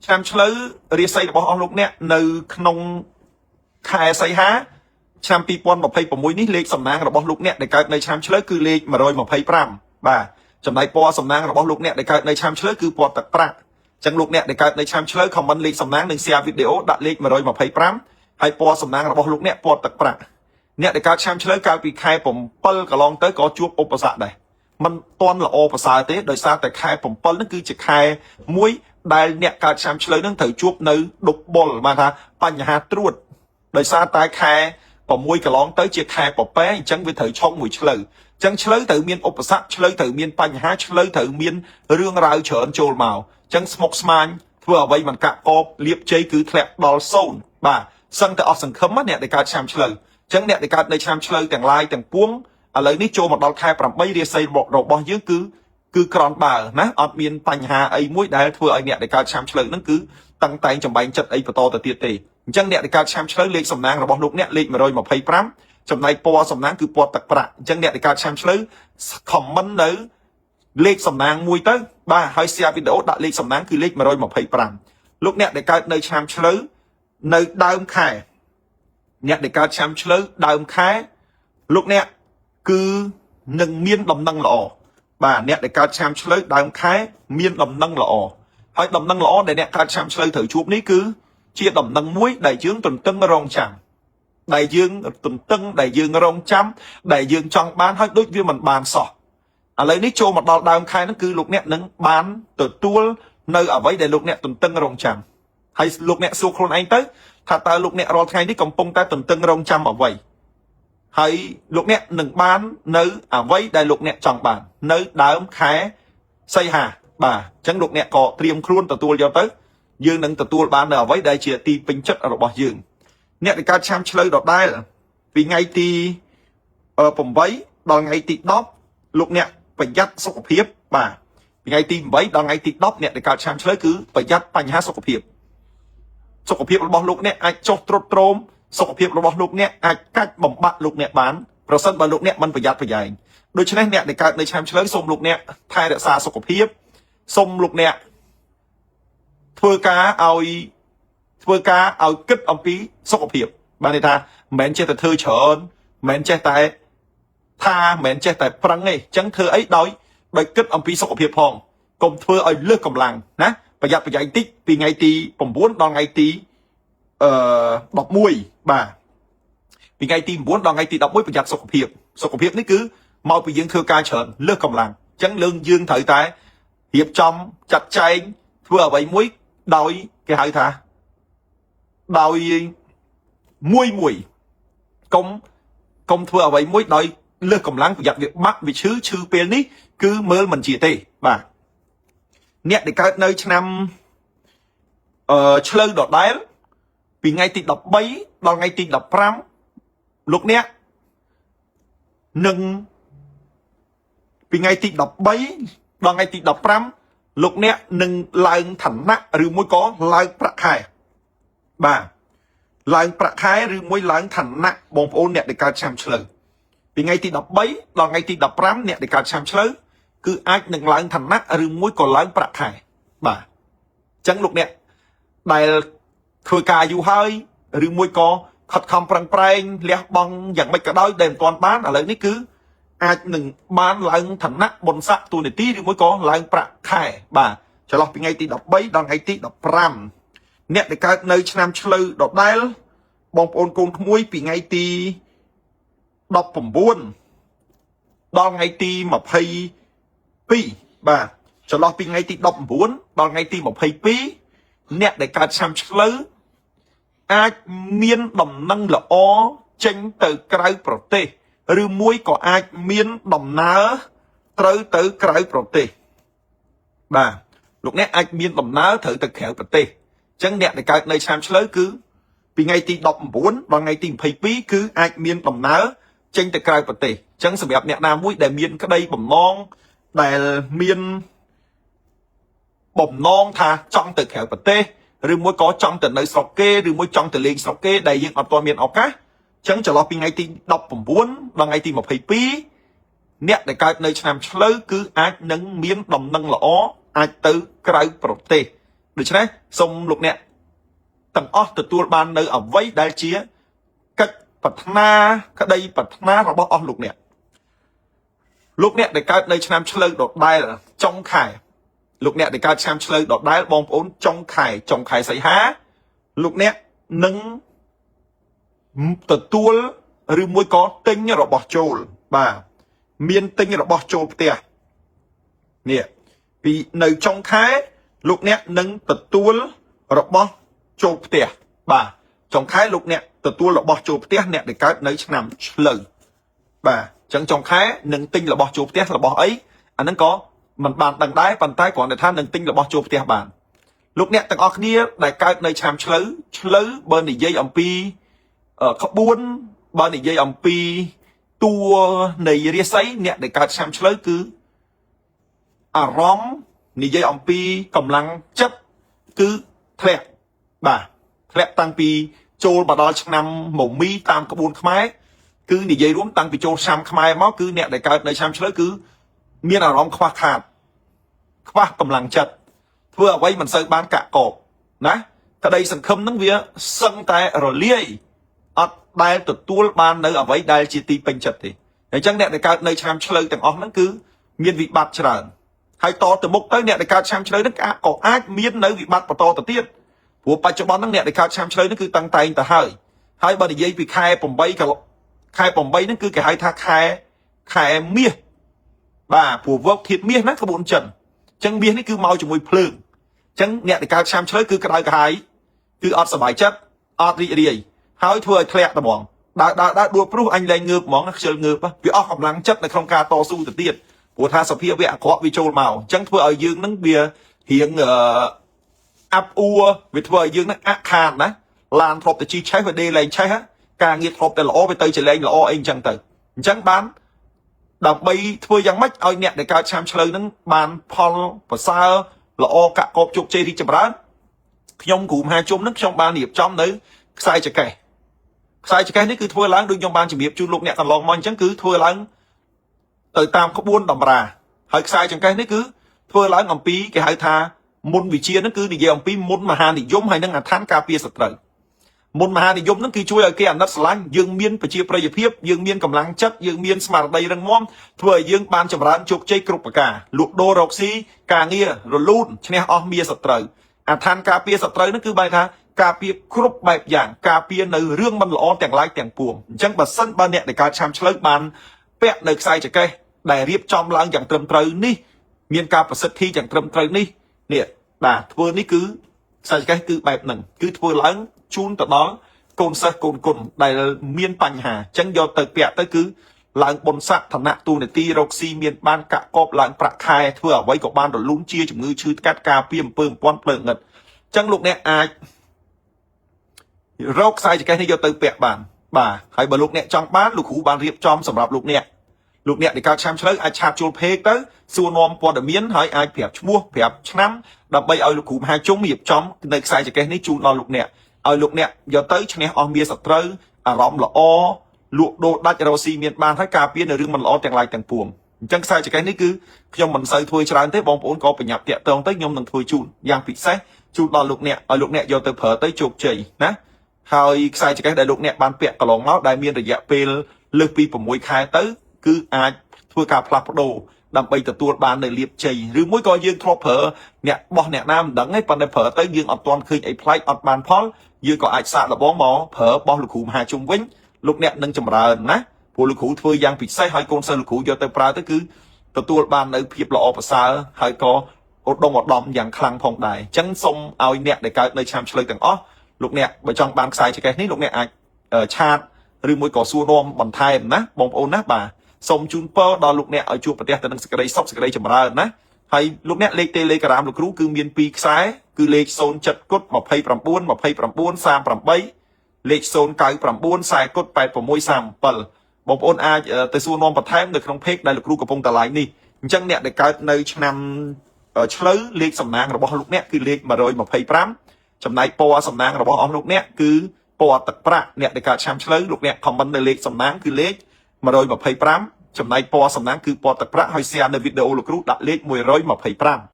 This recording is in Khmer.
ឆ្នាំឆ្លូវរាសីរបស់អស់លោកអ្នកនៅក្នុងខែសីហាឆ្នាំ2026នេះលេខសំណាងរបស់លោកអ្នកដែលកើតនៅឆ្នាំឆ្លូវគឺលេខ125បាទចំណែកពណ៌សំណាងរបស់លោកអ្នកដែលកើតនៅឆ្នាំឆ្លូវគឺពណ៌ទឹកប្រាក់អញ្ចឹងលោកអ្នកដែលកើតនៅឆ្នាំឆ្លូវ comment លេខសំណាងនិង share វីដេអូដាក់លេខ125ហើយពណ៌សំណាងរបស់លោកអ្នកពណ៌ទឹកប្រាក់អ្នកដែលកើតឆ្នាំឆ្លូវកាលពីខែ7កន្លងទៅក៏ជួបឧបសគ្គដែរมันតន់ល្អប្រសើរទេដោយសារតែខែ7ហ្នឹងគឺជាខែមួយដែលអ្នកកើតឆ្នាំឆ្លូវហ្នឹងត្រូវជួបនៅដុបបុលបានថាបញ្ហាត្រួតដោយសារតែខែ6កន្លងទៅជាខែពពែអញ្ចឹងវាត្រូវឆុងមួយឆ្លូវអញ្ចឹងឆ្លូវត្រូវមានឧបសគ្គឆ្លូវត្រូវមានបញ្ហាឆ្លូវត្រូវមានរឿងរ៉ាវច្រើនចូលមកអញ្ចឹងស្មុគស្មាញធ្វើអ្វីមិនកាក់កបលៀបជ័យគឺធ្លាក់ដល់0បាទសឹងតែអស់សង្ឃឹមអ្នកដែលកើតឆ្នាំឆ្លូវអញ្ចឹងអ្នកដែលកើតនៅឆ្នាំឆ្លូវទាំងឡាយទាំងពួងឥឡូវនេះចូលមកដល់ខែ8រាសីរបស់យើងគឺក្រនបើណាអត់មានបញ្ហាអីមួយដែលធ្វើឲ្យអ្នកដែលកើតឆ្នាំឆ្លូវហ្នឹងគឺតឹងតែងចំបែងចិត្តអីបន្តទៅទៀតទេអញ្ចឹងអ្នកដែលកើតឆ្នាំឆ្លូវលេខសំណាងរបស់លោកអ្នកលេខ125ចំណែកពណ៌សំណាងគឺពណ៌ទឹកប្រាក់អញ្ចឹងអ្នកដែលកើតឆ្នាំឆ្លូវ comment នៅលេខសំណាងមួយទៅបាទហើយ share វីដេអូដាក់លេខសំណាងគឺលេខ125លោកអ្នកដែលកើតនៅឆ្នាំឆ្លូវនៅដើមខែអ្នកដែលកើតឆ្នាំឆ្លូវដើមខែលោកអ្នកគឺនឹងមានដំណឹងល្អបាទអ្នកដែលកើតឆ្នាំឆ្លូវដើមខែមានដំណឹងល្អហើយដំណឹងល្អដែលអ្នកកើតឆ្នាំឆ្លូវត្រូវជួបនេះគឺជាដំណឹងមួយដែលយើងទន្ទឹងរង់ចាំដែលយើងទន្ទឹងដែលយើងរង់ចាំដែលយើងចង់បានហើយដូចវាមិនបានសោះឥឡូវនេះចូលមកដល់ដើមខែហ្នឹងគឺលោកអ្នកនឹងបានទទួលនៅអ្វីដែលលោកអ្នកទន្ទឹងរង់ចាំហើយលោកអ្នកសួរខ្លួនឯងទៅថាតើលោកអ្នករាល់ថ្ងៃនេះកំពុងតែទន្ទឹងរង់ចាំអ្វីហើយលោកអ្នកនឹងបាននៅអ្វីដែលលោកអ្នកចង់បាននៅដើមខែសីហាបាទអញ្ចឹងលោកអ្នកក៏ត្រៀមខ្លួនទទួលយកទៅយើងនឹងទទួលបាននៅអ្វីដែលជាទីពេញចិត្តរបស់យើងអ្នកដែលកើតឆ្នាំឆ្លូវដដែលពីថ្ងៃទី8ដល់ថ្ងៃទី10លោកអ្នកប្រយ័ត្នសុខភាពបាទពីថ្ងៃទី8ដល់ថ្ងៃទី10អ្នកដែលកើតឆ្នាំឆ្លូវគឺប្រយ័ត្នបញ្ហាសុខភាពរបស់លោកអ្នកអាចចុះទ្រុឌទ្រោមសុខភាពរបស់លោកអ្នកអាចកាច់បំបាក់លោកអ្នកបានប្រសិនបើលោកអ្នកមិនប្រយ័ត្នប្រយែងដូច្នេះអ្នកដែលកើតនៅឆ្នាំឆ្លូវសូមលោកអ្នកថែរក្សាសុខភាពសូមលោកអ្នកធ្វើការឲ្យគិតអំពីសុខភាពបានន័យថាមិនមែនចេះតែធ្វើច្រើនមិនមែនចេះតែមិនមែនចេះតែប្រឹងទេអញ្ចឹងធ្វើអីដោយគិតអំពីសុខភាពផងកុំធ្វើឲ្យលើសកម្លាំងណាប្រយ័ត្នប្រយែងតិចពីថ្ងៃទី9ដល់ថ្ងៃទី11បាទពីថ្ងៃទី9ដល់ថ្ងៃទី11ប្រយ័ត្នសុខភាពនេះគឺមកពីយើងធ្វើការច្រើនលើសកម្លាំងអញ្ចឹងយើងត្រូវតែរៀបចំចាត់ចែងធ្វើអ្វីមួយដោយគេហៅថាដោយមួយកុំធ្វើអ្វីមួយដោយលើសកម្លាំងប្រយ័ត្នវាបាក់វាឈឺពេលនេះគឺមើលមិនជាទេបាទអ្នកដែលកើតនៅឆ្នាំឆ្លូវដដែលពីថ្ងៃទី13ដល់ថ្ងៃទី15លោកអ្នកនឹងពីថ្ងៃទី13ដល់ថ្ងៃទី15លោកអ្នកនឹងឡើងឋានៈឬមួយក៏ឡើងប្រាក់ខែបាទឡើងប្រាក់ខែឬមួយឡើងឋានៈបងប្អូនអ្នកដែលកើតឆ្នាំឆ្លូវពីថ្ងៃទី13ដល់ថ្ងៃទី15អ្នកដែលកើតឆ្នាំឆ្លូវគឺអាចនឹងឡើងឋានៈឬមួយក៏ឡើងប្រាក់ខែបាទអញ្ចឹងលោកអ្នកដែលធ្វើការយូរហើយឬមួយក៏ខិតខំប្រឹងប្រែងលះបង់យ៉ាងម៉េចក៏ដោយដែលមិនទាន់បានឥឡូវនេះគឺអាចនឹងបានឡើងឋានៈបុណ្យស័ក្តិទូនាទីឬមួយក៏ឡើងប្រាក់ខែបាទចន្លោះពីថ្ងៃទី13ដល់ថ្ងៃទី15អ្នកដែលកើតនៅឆ្នាំឆ្លូវដដែលបងប្អូនកូនក្មួយពីថ្ងៃទី19ដល់ថ្ងៃទី22បាទចន្លោះពីថ្ងៃទី19ដល់ថ្ងៃទី22អ្នកដែលកើតឆ្នាំឆ្លូវអាចមានដំណឹងល្អចេញទៅក្រៅប្រទេសឬមួយក៏អាចមានដំណើរត្រូវទៅក្រៅប្រទេសបាទលោកអ្នកអាចមានដំណើរត្រូវទៅក្រៅប្រទេសអញ្ចឹងអ្នកដែលកើតនៅឆ្នាំឆ្លូវគឺពីថ្ងៃទី19ដល់ថ្ងៃទី22គឺអាចមានដំណើរចេញទៅក្រៅប្រទេសអញ្ចឹងសម្រាប់អ្នកណាមួយដែលមានក្តីបំណងដែលមានបំណងថាចង់ទៅក្រៅប្រទេសឬមួយក៏ចង់ទៅនៅស្រុកគេឬមួយចង់ទៅលេងស្រុកគេដែលយើងអត់ទាន់មានឱកាសអញ្ចឹងចន្លោះពីថ្ងៃទី19ដល់ថ្ងៃទី22អ្នកដែលកើតនៅឆ្នាំឆ្លូវគឺអាចនឹងមានដំណឹងល្អអាចទៅក្រៅប្រទេស ដូច្នេះសូមលោកអ្នកទាំងអស់ទទួលបាននៅអ្វីដែលជាកិច្ចប្រាថ្នាក្តីប្រាថ្នារបស់អស់លោកអ្នកដែលកើតនៅឆ្នាំឆ្លូវដដែលចុងខែលោកអ្នកដែលកើតឆ្នាំឆ្លូវដដែលបងប្អូនចុងខែសីហាលោកអ្នកនឹងទទួលឬមួយក៏ទិញរបស់ចូលបាទមានទិញរបស់ចូលផ្ទះនេះពីនៅចុងខែលោកអ្នកនឹងទទួលរបស់ចូលផ្ទះបាទចុងខែលោកអ្នកទទួលរបស់ចូលផ្ទះអ្នកដែលកើតនៅឆ្នាំឆ្លូវបាទអញ្ចឹងចុងខែនឹងទិញរបស់ចូលផ្ទះរបស់អីអាហ្នឹងក៏មិនបានដឹងដែរប៉ុន្តែគ្រាន់តែថានឹងទិញរបស់ចូលផ្ទះបានលោកអ្នកទាំងអស់គ្នាដែលកើតនៅឆ្នាំឆ្លូវបើនិយាយអំពីក្បួនបើនិយាយអំពីតួនៃរាសីអ្នកដែលកើតឆ្នាំឆ្លូវគឺអារម្មណ៍និយាយអំពីកម្លាំងចិត្តគឺធ្លាក់បាទធ្លាក់តាំងពីចូលមកដល់ឆ្នាំមមីតាមក្បួនខ្មែរគឺនិយាយរួមតាំងពីចូលឆ្នាំខ្មែរមកគឺអ្នកដែលកើតនៅឆ្នាំឆ្លូវគឺមានអារម្មណ៍ខ្វះខាតខ្វះកម្លាំងចិត្តធ្វើអ្វីមិនសូវបានកាក់កបណាក្តីសង្ឃឹមនឹងវាសឹងតែរលាយអត់ដែលទទួលបាននៅអ្វីដែលជាទីពេញចិត្តទេអញ្ចឹងអ្នកដែលកើតនៅឆ្នាំឆ្លូវទាំងអស់ហ្នឹងគឺមានវិបត្តិច្រើនហើយតទៅមុខទៅអ្នកដែលកើតឆ្នាំឆ្លូវហ្នឹងក៏អាចមាននៅវិបត្តិបន្តទៅទៀតព្រោះបច្ចុប្បន្នហ្នឹងអ្នកដែលកើតឆ្នាំឆ្លូវហ្នឹងគឺតាំងតែងទៅហើយបើនិយាយពីខែ8ហ្នឹងគឺគេហៅថាខែមាសបាទព្រោះវឹកធាតុមាសណាក្បួនចិនអញ្ចឹងមាសនេះគឺមកជាមួយភ្លើងអញ្ចឹងអ្នកដែលកើតឆ្នាំឆ្លូវគឺក្តៅក្រហាយគឺអត់សប្បាយចិត្តអត់រីករាយហើយធ្វើឲ្យធ្លាក់ត្មងដើរដួលព្រោះអញលែងងើបហ្មងខ្ជិលងើបវាអស់កម្លាំងចិត្តនៅក្នុងការតស៊ូទៅទៀតព្រោះថាសភាវៈអាក្រក់វាចូលមកអញ្ចឹងធ្វើឲ្យយើងនឹងវារៀងអាប់អួរវាធ្វើឲ្យយើងនឹងអាក់ខានណាឡានធ្លាប់តែជីឆេះវាដេលែងឆេះការងារធ្លាប់តែល្អវាទៅជាលែងល្អអីអញ្ចឹងទៅអញ្ចឹងបានដើម្បីធ្វើយ៉ាងម៉េចឲ្យអ្នកដែលកើតឆ្នាំឆ្លូវនឹងបានផលប្រសើរល្អកាក់កបជោគជ័យរីកចម្រើនខ្ញុំគ្រូមហាជុំនឹងខ្ញុំបានរៀបចំនៅខ្សែចកេះនេះគឺធ្វើឡើងដូចខ្ញុំបានជម្រាបជូនលោកអ្នកកន្លងមកអញ្ចឹងគឺធ្វើឡើងទៅតាមក្បួនតម្រាហើយខ្សែចង្កេះនេះគឺធ្វើឡើងអំពីគេហៅថាមុនវិជានឹងគឺនិយាយអំពីមុនមហានិយមហើយនឹងអាឋានការពារសត្រូវមុនមហានិយមនឹងគឺជួយឲ្យគេអាណិតស្រឡាញ់យើងមានប្រជាប្រិយភាពយើងមានកម្លាំងចិត្តយើងមានស្មារតីរឹងមាំធ្វើឲ្យយើងបានចម្រើនជោគជ័យគ្រប់ប្រការលក់ដូររកស៊ីការងាររលូនឈ្នះអស់មារសត្រូវអាឋានការពារសត្រូវនឹងគឺបែរថាការពារគ្រប់បែបយ៉ាងការពារនៅរឿងមិនល្អទាំងឡាយទាំងពួងអញ្ចឹងបើសិនបើអ្នកដែលកើតឆ្នាំឆ្លូវបានពាក់នៅខ្សែចង្កេះដែលរៀបចំឡើងយ៉ាងត្រឹមត្រូវនេះមានការប្រសិទ្ធិយ៉ាងត្រឹមត្រូវនេះបាទធ្វើនេះគឺខ្សែចង្កេះគឺបែបហ្នឹងគឺធ្វើឡើងជូនទៅដល់កូនសិស្សកូនគុណដែលមានបញ្ហាអញ្ចឹងយកទៅពាក់ទៅគឺឡើងបុណ្យស័ក្តិឋានៈទូនាទីរកស៊ីមានបានកាក់កបឡើងប្រាក់ខែធ្វើអ្វីក៏បានរលូនជាជំងឺឈឺថ្កាត់ការពារអំពើបំពាន់ភ្លើងងឹតអញ្ចឹងលោកអ្នកអាចរកខ្សែចង្កេះនេះយកទៅពាក់បានបាទហើយបើលោកអ្នកចង់បានលោកគ្រូបានរៀបចំសម្រាប់លោកអ្នកដែលកើតឆ្នាំឆ្លូវអាចឆាតចូលពេកទៅសួរនាំព័ត៌មានហើយអាចប្រាប់ឈ្មោះប្រាប់ឆ្នាំដើម្បីឲ្យលោកគ្រូមហាជុំរៀបចំនៅខ្សែចង្កេះនេះជូនដល់លោកអ្នកឲ្យលោកអ្នកយកទៅឈ្នះអស់មារសត្រូវអារម្មណ៍ល្អលក់ដូរដាច់រកស៊ីមានបានហើយការពារនៅរឿងមិនល្អទាំងឡាយទាំងពួងអញ្ចឹងខ្សែចង្កេះនេះគឺខ្ញុំមិនសូវធ្វើច្រើនទេបងប្អូនក៏ប្រញាប់តាក់ទងទៅខ្ញុំនឹងធ្វើជូនយ៉ាងពិសេសជូនដល់លោកអ្នកឲ្យលោកអ្នកយកទៅប្រើទៅជោគជ័យណាហើយខ្សែចង្កេះដែលលោកអ្នកបានពាក់កន្លងមកដែលមានរយៈពេលលើសពី6ខែទៅគឺអាចធ្វើការផ្លាស់ប្ដូរដើម្បីទទួលបាននៅលាភជ័យឬមួយក៏យើងធ្លាប់ប្រើអ្នកបោះអ្នកណាមិនដឹងទេប៉ុន្តែប្រើទៅយើងអត់ទាន់ឃើញអីប្លែកអត់បានផលយើងក៏អាចសាកល្បងមកប្រើបោះលោកគ្រូមហាជុំវិញលោកអ្នកនឹងចម្រើនណាព្រោះលោកគ្រូធ្វើយ៉ាងពិសេសហើយកូនសិស្សលោកគ្រូយកទៅប្រើទៅគឺទទួលបាននៅភាពល្អប្រសើរហើយក៏ឧត្តមឧត្តមយ៉ាងខ្លាំងផងដែរអញ្ចឹងសូមឲ្យអ្នកដែលកើតនៅឆ្នាំឆ្លូវទាំងអស់លោកអ្នកបើចង់បានខ្សែចង្កេះនេះលោកអ្នកអាចឆាតឬមួយក៏សួរនាំបន្ថែមណាបងប្អូនណាបាទសូមជូនពរដល់លោកអ្នកឲ្យជួបប្រទះទៅនឹងសេចក្តីសុខសេចក្តីចម្រើនណាហើយលោកអ្នកលេខ Telegram លោកគ្រូគឺមាន2ខ្សែគឺលេខ07គុត29 29 38លេខ099 40គុត8637បងប្អូនអាចទៅសួរនាំបន្ថែមនៅក្នុង page ដែលលោកគ្រូកំពុងតែ live នេះអញ្ចឹងអ្នកដែលកើតនៅឆ្នាំឆ្លូវលេខសំណាងរបស់លោកអ្នកគឺលេខ125ចំណែកពណ៌សំណាងរបស់អស់លោកអ្នកគឺពណ៌ទឹកប្រាក់អ្នកដែលកើតឆ្នាំឆ្លូវលោកអ្នក comment នៅលេខសំណាងគឺលេខ125ចំណែកពណ៌សំណាងគឺពណ៌ទឹកប្រាក់ហើយ share នៅវីដេអូលោកគ្រូដាក់លេខ125